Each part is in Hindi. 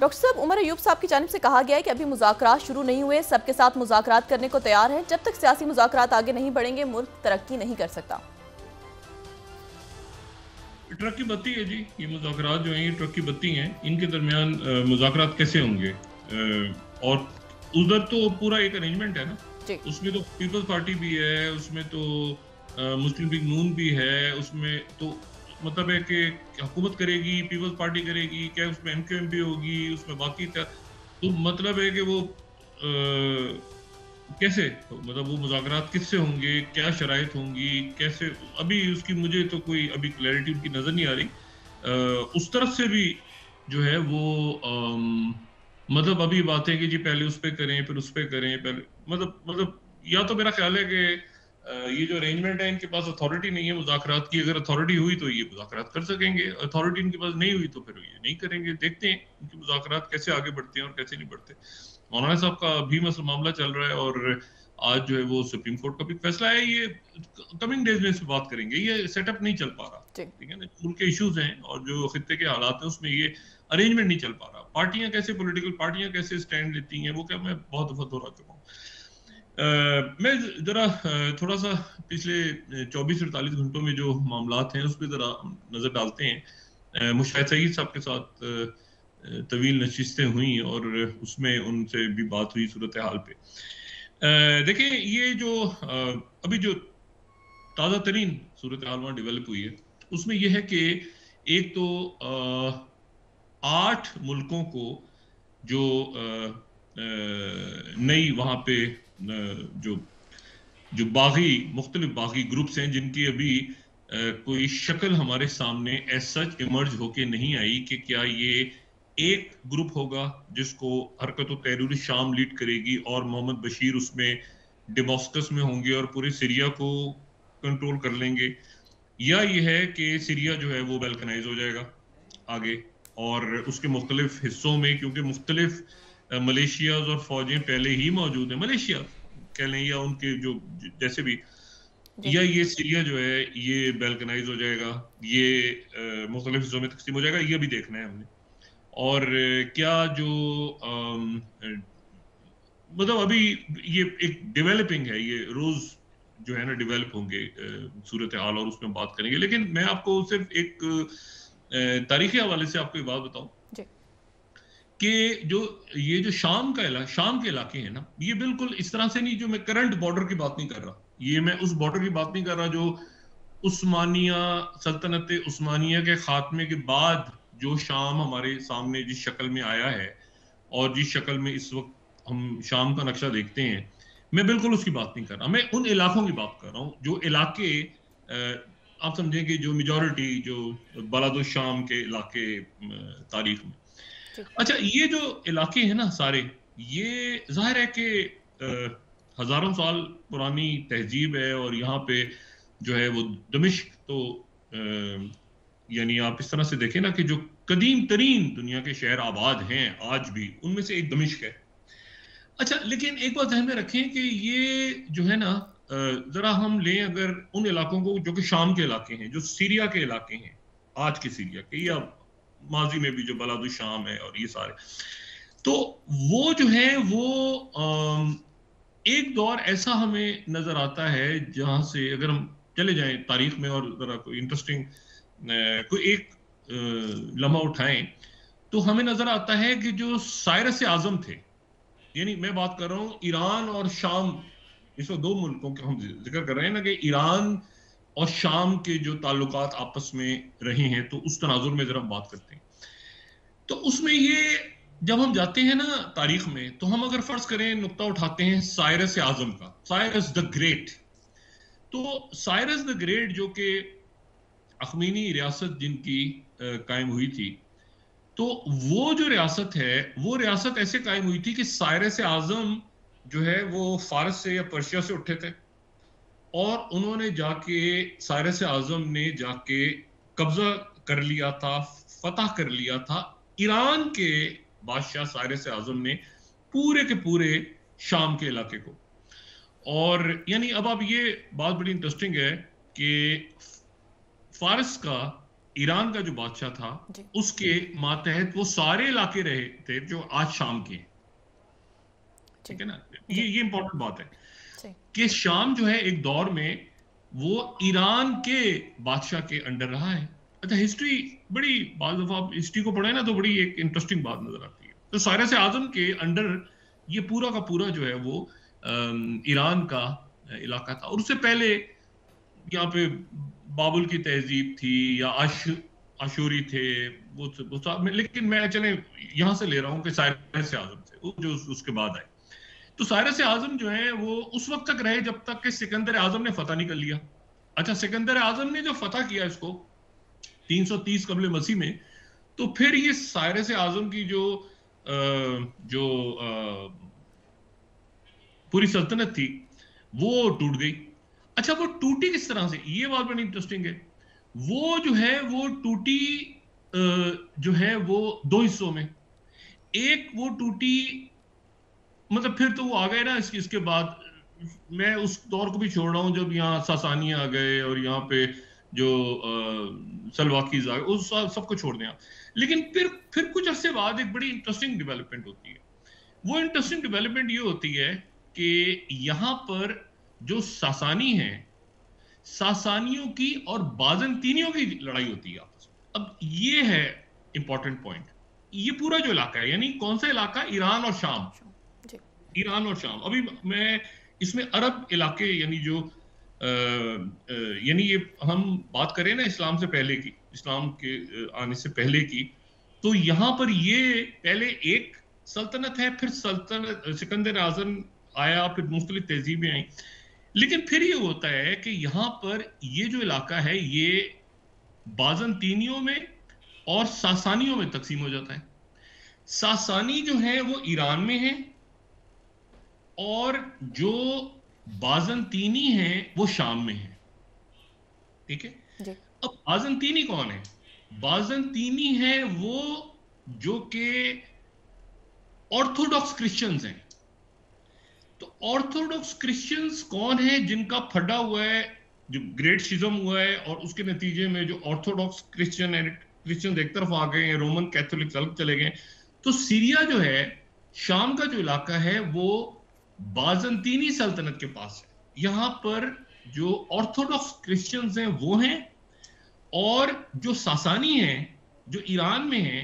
डॉक्टर साहब, उमर अयूब साहब की जानिब से कहा गया है कि अभी मुज़ाकरात शुरू नहीं हुए, सबके साथ मुज़ाकरात करने को तैयार हैं। जब तक सियासी मुज़ाकरात आगे नहीं बढ़ेंगे मुल्क तरक्की नहीं कर सकता। ट्रक की बत्ती है जी, ये मुज़ाकरात जो हैं ये ट्रक की बत्ती हैं। इनके दरमियान मुज़ाकरात कैसे होंगे? और उधर तो पूरा एक अरेंजमेंट है ना, उसमें तो पीपल्स पार्टी भी है, उसमें तो मुस्लिम लीग नून भी है, उसमें तो मतलब है कि हुकूमत करेगी, पीपल्स पार्टी करेगी, क्या उसमें एमक्यूएम होगी, उसमें बाकी तो मतलब है कि वो कैसे, मतलब वो मुज़ाकरात किससे होंगे, क्या शराइत होंगी, कैसे, अभी उसकी मुझे तो कोई अभी क्लैरिटी उनकी नजर नहीं आ रही। उस तरफ से भी जो है वो मतलब अभी बात है कि जी पहले उस पे करें फिर उस पे करें, पहले मतलब या तो मेरा ख्याल है कि ये जो अरेंजमेंट है इनके पास अथॉरिटी नहीं है मुज़ाकरात की। अगर अथॉरिटी हुई तो ये मुज़ाकरात कर सकेंगे, अथॉरिटी इनके पास नहीं हुई तो फिर ये नहीं करेंगे। देखते हैं इनके मुज़ाकरात कैसे आगे बढ़ते हैं और कैसे नहीं बढ़ते। मौलाना साहब का भी मामला चल रहा है और आज जो है वो सुप्रीम कोर्ट का भी फैसला है, ये कमिंग डेज में इस पर बात करेंगे। ये सेटअप नहीं चल पा रहा, ठीक है ना, मुल्क के इश्यूज हैं और जो खित्ते के हालात हैं उसमें ये अरेंजमेंट नहीं चल पा रहा। पार्टियां कैसे, पॉलिटिकल पार्टियां कैसे स्टैंड लेती हैं वो क्या मैं बहुत दफा दोहरा चुका हूँ। मैं जरा थोड़ा सा पिछले 24-48 घंटों में जो मामलात हैं उस पर जरा नजर डालते हैं। मुशाहिद सईद साहब के साथ तवील नशिस्तें हुई और उसमें उनसे भी बात हुई सूरत हाल पे। देखिए ये जो अभी जो ताज़ा तरीन सूरत हाल वहाँ डेवलप हुई है उसमें यह है कि एक तो 8 मुल्कों को जो नई वहाँ पे जो मुख्तलिफ बागी ग्रुप्स हैं जिनकी अभी कोई शक्ल हमारे सामने एज सच इमर्ज होके नहीं आई कि क्या ये एक ग्रुप होगा जिसको हरकत तहरीर शाम लीड करेगी और मोहम्मद बशीर उसमें डेमोस्कस में होंगे और पूरे सीरिया को कंट्रोल कर लेंगे, या ये है कि सीरिया जो है वो बैल्कनाइज हो जाएगा आगे और उसके मुख्तलिफ हिस्सों में, क्योंकि मुख्तलिफ मलेशियाज और फौजें पहले ही मौजूद हैं, मलेशिया कह लें या उनके जो जैसे भी, या ये सीरिया जो है ये बैल्कनाइज हो जाएगा, ये मुख्तलिफ हिस्सों में तकसीम हो जाएगा, ये भी देखना है हमने। और क्या जो मतलब अभी ये एक डेवलपिंग है, ये रोज जो है ना डेवलप होंगे सूरत हाल और उसमें बात करेंगे। लेकिन मैं आपको सिर्फ एक तारीखी हवाले से आपको एक बात बताऊं कि जो शाम के इलाके हैं ना, ये बिल्कुल इस तरह से नहीं, जो मैं करंट बॉर्डर की बात नहीं कर रहा, ये मैं उस बॉर्डर की बात नहीं कर रहा जो उस्मानिया सल्तनत उस्मानिया के खात्मे के बाद जो शाम हमारे सामने जिस शक्ल में आया है और जिस शक्ल में इस वक्त हम शाम का नक्शा देखते हैं, मैं बिल्कुल उसकी बात नहीं कर रहा। मैं उन इलाकों की बात कर रहा हूँ जो इलाके आप समझें कि जो मेजॉरिटी जो बलादो शाम के इलाके तारीख में। अच्छा, ये जो इलाके हैं ना सारे, ये जाहिर है कि हजारों साल पुरानी तहजीब है और यहाँ पे जो है वो दमिश्क तो यानी आप इस तरह से देखें ना कि जो कदीम तरीन दुनिया के शहर आबाद हैं आज भी, उनमें से एक दमिश्क है। अच्छा, लेकिन एक बात ध्यान में रखें कि ये जो है ना जरा हम लें अगर उन इलाकों को जो कि शाम के इलाके हैं, जो सीरिया के इलाके हैं, आज के सीरिया के, या माजी में भी जो बलादु शाम है और ये सारे, तो वो जो है वो एक दौर ऐसा हमें नजर आता है जहां से अगर हम चले जाएं तारीख में और जरा कोई इंटरेस्टिंग कोई एक लम्हा उठाएं तो हमें नजर आता है कि जो साइरस आजम थे, यानी मैं बात कर रहा हूं ईरान और शाम, इस वक्त 2 मुल्कों के हम जिक्र कर रहे हैं ना कि ईरान और शाम के जो ताल्लुकात आपस में रहे हैं, तो उस तनाजुर में जरा बात करते हैं। तो उसमें ये जब हम जाते हैं ना तारीख में, तो हम अगर फर्ज करें नुक्ता उठाते हैं साइरस आजम का, साइरस द ग्रेट, तो साइरस द ग्रेट जो कि अखमीनी रियासत जिनकी कायम हुई थी, तो वो जो रियासत है वो रियासत ऐसे कायम हुई थी कि साइरस आजम जो है वो फारस से या पर्शिया से उठे थे और उन्होंने जाके, साइरस आजम ने जाके कब्जा कर लिया था, फतह कर लिया था ईरान के बादशाह साइरस आजम ने पूरे के पूरे शाम के इलाके को। और यानी अब ये बात बड़ी इंटरेस्टिंग है कि फारस का ईरान का जो बादशाह था उसके मातहत वो सारे इलाके रहे थे जो आज शाम के, ठीक है ना। ये इंपॉर्टेंट बात है कि शाम जो है एक दौर में वो ईरान के बादशाह के अंडर रहा है। अच्छा, हिस्ट्री बड़ी, बार दफा आप हिस्ट्री को पढ़े ना तो बड़ी एक इंटरेस्टिंग बात नजर आती है। तो साइरस आजम के अंडर ये पूरा का पूरा जो है वो ईरान का इलाका था। और उससे पहले यहाँ पे बाबुल की तहजीब थी या आशूरी थे वो लेकिन मैं चले यहाँ से ले रहा हूँ कि साइरस आजम से जो उसके बाद आए। तो साइरस आजम जो है वो उस वक्त तक रहे जब तक कि सिकंदर आजम ने फतह नहीं कर लिया। अच्छा, सिकंदर आजम ने जो फतह किया इसको 330 कबल मसीह में, तो फिर ये साइरस आजम की जो पूरी सल्तनत थी वो टूट गई। अच्छा, वो टूटी किस तरह से, ये बात बड़ी इंटरेस्टिंग है। वो जो है वो टूटी जो है वो दो हिस्सों में। एक वो टूटी, मतलब फिर तो वो आ गए ना इसके बाद, मैं उस दौर को भी छोड़ रहा हूं जब यहाँ सासानी आ गए और यहाँ पे जो सलवाकीज आ गए, उस सबको छोड़ दें आप। लेकिन फिर कुछ अरसे बाद एक बड़ी इंटरेस्टिंग डेवलपमेंट होती है। वो इंटरेस्टिंग डेवलपमेंट ये होती है कि यहाँ पर जो सासानी है, सासानियों की और बाजंतीनियों की लड़ाई होती है आपस में। अब ये है इंपॉर्टेंट पॉइंट। ये पूरा जो इलाका है, यानी कौन सा इलाका, ईरान और शाम, ईरान और शाम। अभी मैं इसमें अरब इलाके यानी जो यानी ये हम बात करें ना इस्लाम से पहले की, इस्लाम के आने से पहले की, तो यहाँ पर ये पहले एक सल्तनत है, फिर सल्तनत सिकंदर आजम आया, फिर मुख्तलिफ तहजीबें आई। लेकिन फिर ये होता है कि यहाँ पर ये जो इलाका है ये बाजंतीनियों में और सासानियों में तकसीम हो जाता है। सासानी जो है वो ईरान में है और जो बाजंतीनी है वो शाम में है, ठीक है। अब बाजंतीनी कौन है? बाजंतीनी है वो जो कि ऑर्थोडॉक्स क्रिश्चियंस हैं। तो ऑर्थोडॉक्स क्रिश्चियंस कौन है? जिनका फटा हुआ है, जो ग्रेट शिज्म हुआ है और उसके नतीजे में जो ऑर्थोडॉक्स क्रिश्चियन एक तरफ आ गए हैं, रोमन कैथोलिक अलग चले गए। तो सीरिया जो है, शाम का जो इलाका है वो बाजंतीनी सल्तनत के पास है। यहां पर जो ऑर्थोडॉक्स क्रिश्चियंस हैं वो हैं, और जो सासानी हैं जो ईरान में हैं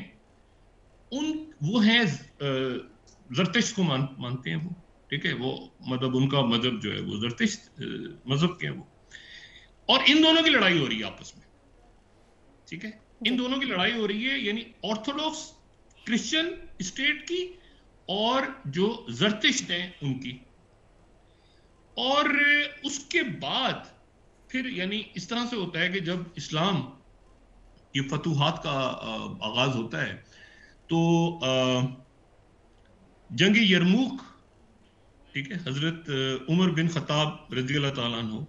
वो हैं जरतिश को मानते हैं वो, ठीक है। वो मतलब उनका मजहब जो है वो जरतिश मजहब के हैं वो। और इन दोनों की लड़ाई हो रही है आपस में, ठीक है। इन दोनों की लड़ाई हो रही है, यानी ऑर्थोडॉक्स क्रिश्चियन स्टेट की और जो जरतिश्त हैं उनकी। और उसके बाद फिर यानी इस तरह से होता है कि जब इस्लाम ये फतूहात का आगाज होता है तो जंग यरमूक, ठीक है, हजरत उमर बिन खत्ताब रज़ी अल्लाह ताला अन्हु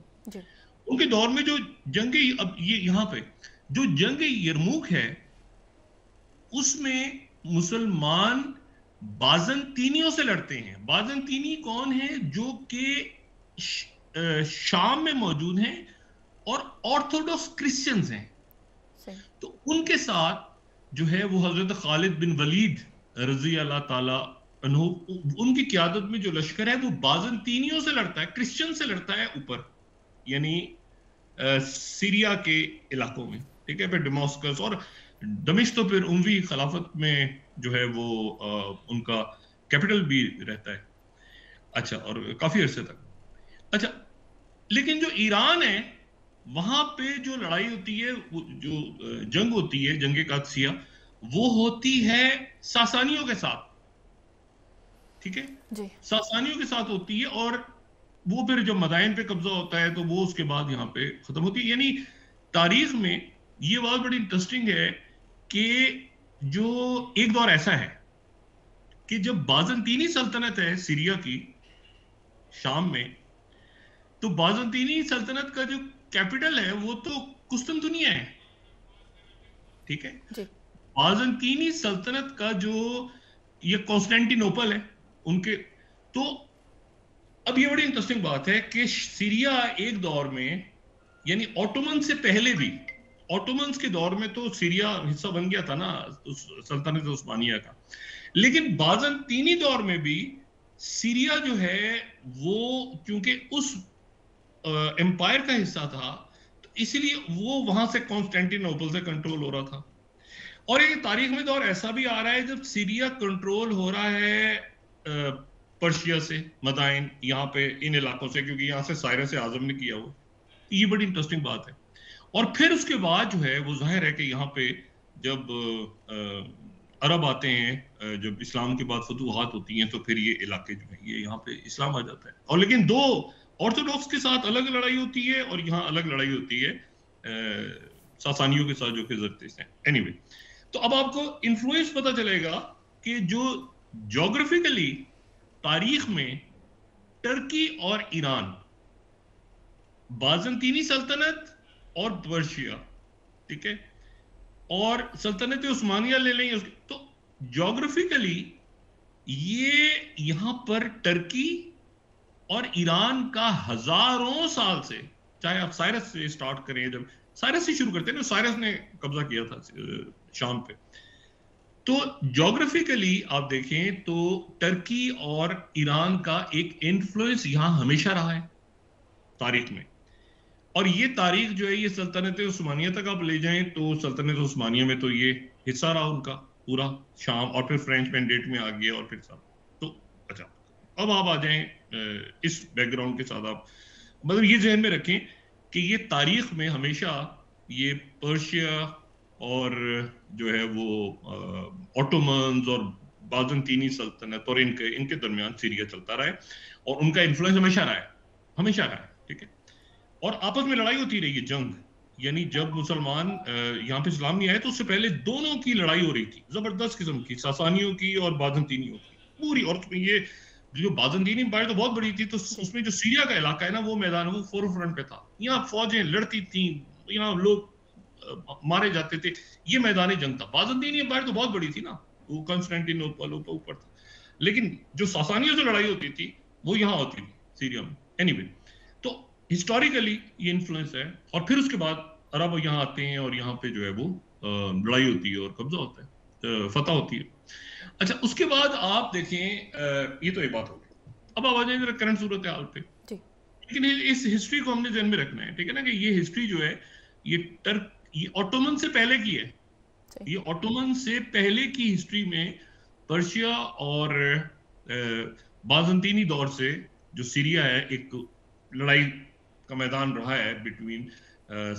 उनके दौर में जो जंग, अब ये यहाँ पे जो जंग यरमूक है उसमें मुसलमान बाजंतीनियों से लड़ते हैं। बाजंतीनी कौन है? जो कि शाम में मौजूद हैं और ऑर्थोडॉक्स क्रिश्चियंस हैं। तो उनके साथ जो है वो हजरत खालिद बिन वलीद रज़ी अल्लाह ताला अन्हु, उनकी क़यादत में जो लश्कर है वो बाजंतीनियों से लड़ता है, क्रिश्चियन से लड़ता है ऊपर, यानी सीरिया के इलाकों में, ठीक है। फिर दमास्कस और दमिश्क तो फिर उमवी खिलाफत में जो है वो उनका कैपिटल भी रहता है। अच्छा, और काफी अरसे तक। अच्छा, लेकिन जो ईरान है वहां पे जो लड़ाई होती है, जो जंग होती है, जंग कादसिया, वो होती है सासानियों के साथ, ठीक है जी। सासानियों के साथ होती है और वो फिर जब मदाइन पे कब्जा होता है तो वो उसके बाद यहाँ पे खत्म होती है। यानी तारीख में ये बात बड़ी इंटरेस्टिंग है कि जो एक दौर ऐसा है कि जब बाजंतीनी सल्तनत है सीरिया की शाम में, तो बाजंतीनी सल्तनत का जो कैपिटल है वो तो कुस्तुनतुनिया है, ठीक है। बाजंतीनी सल्तनत का जो ये कॉन्स्टेंटिनोपल है उनके। तो अब ये बड़ी इंटरेस्टिंग बात है कि सीरिया एक दौर में, यानी ऑटोमन से पहले भी, ऑटोमन्स के दौर में तो सीरिया हिस्सा बन गया था ना उस सल्तनत उस्मानिया का, लेकिन बाज़ंतीनी दौर में भी सीरिया जो है वो क्योंकि उस एम्पायर का हिस्सा था, तो इसलिए वो वहां से कॉन्स्टेंटिनोपल से कंट्रोल हो रहा था। और एक तारीख में दौर ऐसा भी आ रहा है जब सीरिया कंट्रोल हो रहा है पर्शिया से, मदाइन यहाँ पे इन इलाकों से, क्योंकि यहाँ से साइरस आजम ने किया वो। ये बड़ी इंटरेस्टिंग बात है। और फिर उसके बाद जो है वो जाहिर है कि यहाँ पे जब अरब आते हैं, जब इस्लाम के बाद फतूहात होती हैं, तो फिर ये इलाके जो है ये यहाँ पे इस्लाम आ जाता है। और लेकिन दो ऑर्थोडॉक्स के साथ अलग लड़ाई होती है और यहाँ अलग लड़ाई होती है सासानियों के साथ जो कि ज़रतेश हैं। एनीवे, तो अब आपको इन्फ्लुएंस पता चलेगा कि जो ज्योग्राफिकली तारीख में टर्की और ईरान, बाज़ंतीनी सल्तनत और पर्शिया, ठीक है, और सल्तनत उस्मानिया ले लें तो ज्योग्राफिकली ये यहां पर टर्की और ईरान का हजारों साल से, चाहे आप साइरस से स्टार्ट करें, जब साइरस से शुरू करते हैं ना, साइरस ने कब्जा किया था शाम पे, तो ज्योग्राफिकली आप देखें तो टर्की और ईरान का एक इन्फ्लुएंस यहां हमेशा रहा है तारीख में। और ये तारीख जो है ये सल्तनत उस्मानिया तक आप ले जाएं तो सल्तनत उस्मानिया में तो ये हिस्सा रहा उनका पूरा शाम, और फिर फ्रेंच मैंडेट में आ गया और फिर सब। तो अच्छा, अब आप आ जाएं इस बैकग्राउंड के साथ, आप मतलब ये ज़हन में रखें कि ये तारीख में हमेशा ये पर्शिया और जो है वो ऑटोमन्स और बाज़ंतीनी सल्तनत और इनके दरमियान सीरिया चलता रहा है और उनका इन्फ्लुएंस हमेशा रहा है, हमेशा रहा है, ठीक है। और आपस में लड़ाई होती रही है, जंग, यानी जब मुसलमान यहाँ पे इस्लाम नहीं आए तो उससे पहले दोनों की लड़ाई हो रही थी जबरदस्त किस्म की, सासानियों की और बाज़ंतीनियों की पूरी। और ये जो बाज़ंतीनी एम्पायर तो बहुत बड़ी थी, तो उसमें जो सीरिया का इलाका है ना, वो मैदान वो फोर फ्रंट पे था, यहाँ फौजें लड़ती थी, यहाँ लोग मारे जाते थे, ये मैदान जंग था। बाज़ंतीनी एम्पायर तो बहुत बड़ी थी ना, वो कॉन्स्टेंटिनोपल ऊपर था, लेकिन जो सासानियों से लड़ाई होती थी वो यहाँ होती थी सीरिया में। एनीवे, तो हिस्टोरिकली ये इन्फ्लुएंस है। और फिर उसके बाद अरब यहाँ आते हैं और यहाँ पे जो है वो लड़ाई होती है और कब्जा होता है, फतह होती है। अच्छा, उसके बाद आप देखें, ये तो एक बात होगी। अब आप आ जाए जरा करंट सूरत हाल पे, लेकिन इस हिस्ट्री को हमने ध्यान में रखना है, ठीक है ना, कि ये हिस्ट्री जो है ये ऑटोमन से पहले की है, ये ऑटोमन से पहले की हिस्ट्री में पर्शिया और बाज़ंतीनी दौर से जो सीरिया है एक लड़ाई का मैदान रहा है बिटवीन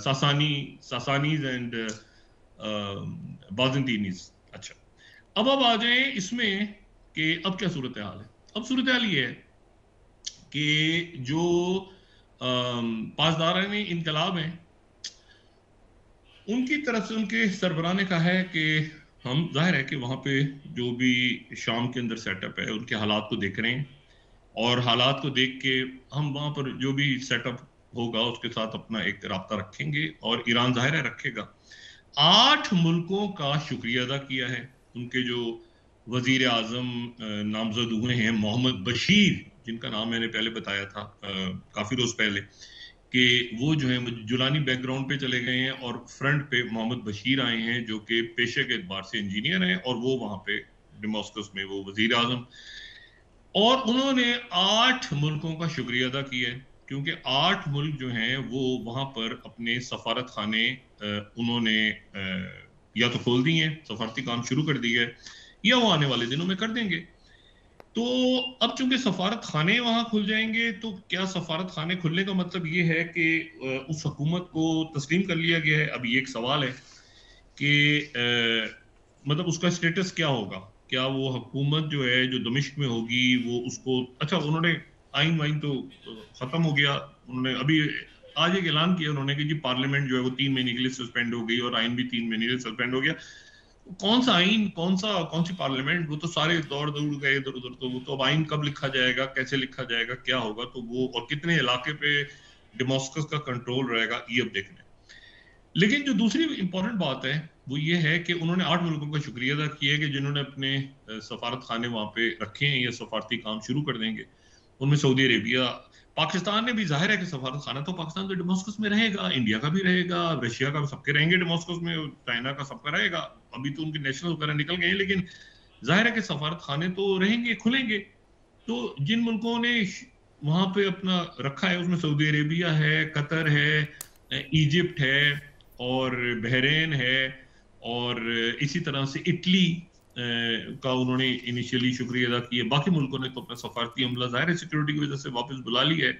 सासानीज एंड बाज़ंतीनीज। अच्छा, अब आ जाए इसमें कि अब क्या सूरत हाल है। अब सूरत हाल ये है कि जो पासदारान इनकलाब हैं उनकी तरफ से उनके सरबराह ने कहा है कि हम, जाहिर है कि वहाँ पे जो भी शाम के अंदर सेटअप है उनके हालात को देख रहे हैं और हालात को देख के हम वहाँ पर जो भी सेटअप होगा उसके साथ अपना एक राब्ता रखेंगे और ईरान जाहिर है रखेगा। 8 मुल्कों का शुक्रिया अदा किया है। उनके जो वजीर आजम नामजद हुए हैं मोहम्मद बशीर, जिनका नाम मैंने पहले बताया था काफी रोज पहले, कि वो जो है जुलानी बैकग्राउंड पे चले गए हैं और फ्रंट पे मोहम्मद बशीर आए हैं जो कि पेशे के एतबार से इंजीनियर हैं और वो वहां पे डेमास्कस में वो वजीर आजम, और उन्होंने 8 मुल्कों का शुक्रिया अदा किया है क्योंकि 8 मुल्क जो हैं वो वहां पर अपने सफारत खाने उन्होंने या तो खोल दिए हैं, सफारती काम शुरू कर दिया है, या वो आने वाले दिनों में कर देंगे। तो अब चूंकि सफारत खाने वहां खुल जाएंगे, तो क्या सफारत खाने खुलने का मतलब ये है कि उस हुकूमत को तस्लीम कर लिया गया है? अब ये एक सवाल है कि मतलब उसका स्टेटस क्या होगा, क्या वो हुकूमत जो है जो दमिश्क में होगी वो उसको, अच्छा उन्होंने आइन वाइन तो खत्म हो गया, उन्होंने अभी आज एक ऐलान किया उन्होंने कि जी पार्लियामेंट जो है वो 3 महीने के लिए सस्पेंड हो गई और आइन भी 3 महीने के लिए सस्पेंड हो गया। कौन सा आइन, कौन सी पार्लियामेंट, वो तो सारे दौड़ गए इधर उधर, तो वो तो अब आइन कब लिखा जाएगा, कैसे लिखा जाएगा, क्या होगा, तो वो और कितने इलाके पे डेमास्कस का कंट्रोल रहेगा, ये अब देखना है। लेकिन जो दूसरी इंपॉर्टेंट बात है वो ये है कि उन्होंने 8 मुल्कों का शुक्रिया अदा किया है कि जिन्होंने अपने सफारत खाने वहां पे रखे हैं या सफारती काम शुरू कर देंगे। उनमें सऊदी अरेबिया, पाकिस्तान ने भी, जाहिर है कि सफारत खाना तो पाकिस्तान तो डेमोस्कस में रहेगा, इंडिया का भी रहेगा, रशिया का, सबके रहेंगे डेमोस्कस में, चाइना का, सबका रहेगा। अभी तो उनके नेशनल वगैरह निकल गए हैं, लेकिन जाहिर है कि सफारत खाने तो रहेंगे, खुलेंगे। तो जिन मुल्कों ने वहां पे अपना रखा है, उसमें सऊदी अरेबिया है, कतर है, इजिप्ट है और बहरीन है, और इसी तरह से इटली का उन्होंने इनिशियली शुक्रिया अदा किया। बाकी मुल्कों ने तो अपना सफारती अमला, जाहिर है सिक्योरिटी की वजह से वापस बुला लिया है।